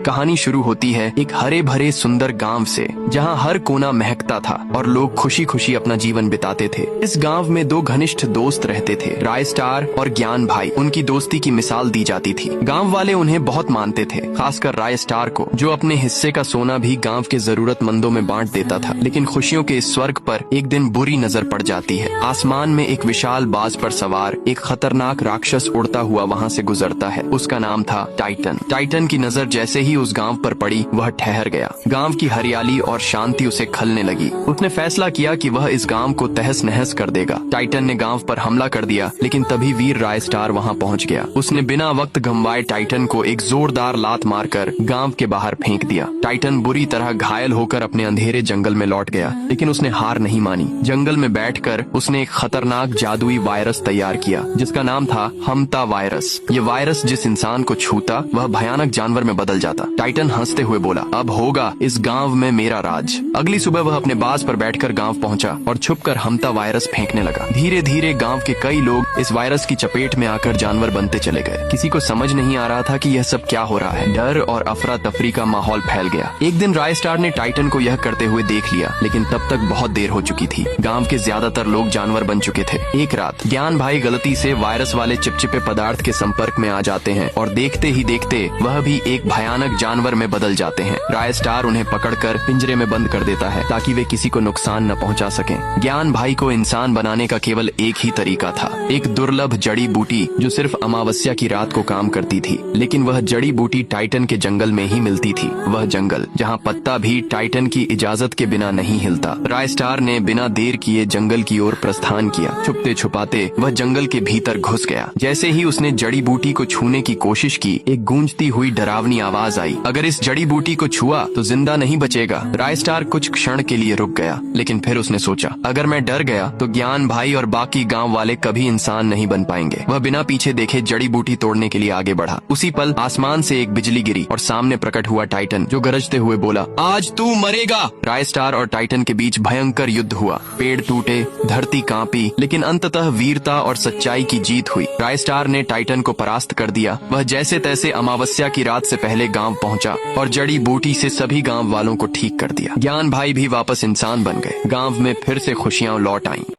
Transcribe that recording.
कहानी शुरू होती है एक हरे भरे सुंदर गांव से, जहां हर कोना महकता था और लोग खुशी खुशी अपना जीवन बिताते थे। इस गांव में दो घनिष्ठ दोस्त रहते थे, राय स्टार और ज्ञान भाई। उनकी दोस्ती की मिसाल दी जाती थी। गांव वाले उन्हें बहुत मानते थे, खासकर राय स्टार को, जो अपने हिस्से का सोना भी गांव के जरूरतमंदों में बांट देता था। लेकिन खुशियों के इस स्वर्ग पर एक दिन बुरी नजर पड़ जाती है। आसमान में एक विशाल बाज पर सवार एक खतरनाक राक्षस उड़ता हुआ वहाँ से गुजरता है। उसका नाम था टाइटन। टाइटन की नजर जैसे ही उस गांव पर पड़ी, वह ठहर गया। गांव की हरियाली और शांति उसे खलने लगी। उसने फैसला किया कि वह इस गांव को तहस नहस कर देगा। टाइटन ने गांव पर हमला कर दिया, लेकिन तभी वीर राय स्टार वहां पहुंच गया। उसने बिना वक्त गंवाए टाइटन को एक जोरदार लात मारकर गांव के बाहर फेंक दिया। टाइटन बुरी तरह घायल होकर अपने अंधेरे जंगल में लौट गया, लेकिन उसने हार नहीं मानी। जंगल में बैठकर उसने एक खतरनाक जादुई वायरस तैयार किया, जिसका नाम था हमता वायरस। ये वायरस जिस इंसान को छूता, वह भयानक जानवर में बदल जाता। टाइटन हंसते हुए बोला, अब होगा इस गांव में मेरा राज। अगली सुबह वह अपने बाज पर बैठकर गांव पहुंचा और छुपकर हमता वायरस फेंकने लगा। धीरे धीरे गांव के कई लोग इस वायरस की चपेट में आकर जानवर बनते चले गए। किसी को समझ नहीं आ रहा था कि यह सब क्या हो रहा है। डर और अफरा तफरी का माहौल फैल गया। एक दिन राय स्टार ने टाइटन को यह करते हुए देख लिया, लेकिन तब तक बहुत देर हो चुकी थी। गांव के ज्यादातर लोग जानवर बन चुके थे। एक रात ज्ञान भाई गलती से वायरस वाले चिपचिपे पदार्थ के संपर्क में आ जाते हैं और देखते ही देखते वह भी एक भयानक जानवर में बदल जाते हैं। राय स्टार उन्हें पकड़कर पिंजरे में बंद कर देता है, ताकि वे किसी को नुकसान न पहुंचा सकें। ज्ञान भाई को इंसान बनाने का केवल एक ही तरीका था, एक दुर्लभ जड़ी बूटी जो सिर्फ अमावस्या की रात को काम करती थी। लेकिन वह जड़ी बूटी टाइटन के जंगल में ही मिलती थी। वह जंगल जहाँ पत्ता भी टाइटन की इजाजत के बिना नहीं हिलता। राय स्टार ने बिना देर किए जंगल की ओर प्रस्थान किया। छुपते छुपाते वह जंगल के भीतर घुस गया। जैसे ही उसने जड़ी बूटी को छूने की कोशिश की, एक गूंजती हुई डरावनी आवाज आई, अगर इस जड़ी बूटी को छुआ तो जिंदा नहीं बचेगा। राय स्टार कुछ क्षण के लिए रुक गया, लेकिन फिर उसने सोचा, अगर मैं डर गया तो ज्ञान भाई और बाकी गांव वाले कभी इंसान नहीं बन पाएंगे। वह बिना पीछे देखे जड़ी बूटी तोड़ने के लिए आगे बढ़ा। उसी पल आसमान से एक बिजली गिरी और सामने प्रकट हुआ टाइटन, जो गरजते हुए बोला, आज तू मरेगा। राय स्टार और टाइटन के बीच भयंकर युद्ध हुआ। पेड़ टूटे, धरती कांपी, लेकिन अंततः वीरता और सच्चाई की जीत हुई। राय स्टार ने टाइटन को परास्त कर दिया। वह जैसे तैसे अमावस्या की रात से पहले गांव पहुंचा और जड़ी बूटी से सभी गांव वालों को ठीक कर दिया। ज्ञान भाई भी वापस इंसान बन गए। गांव में फिर से खुशियां लौट आईं।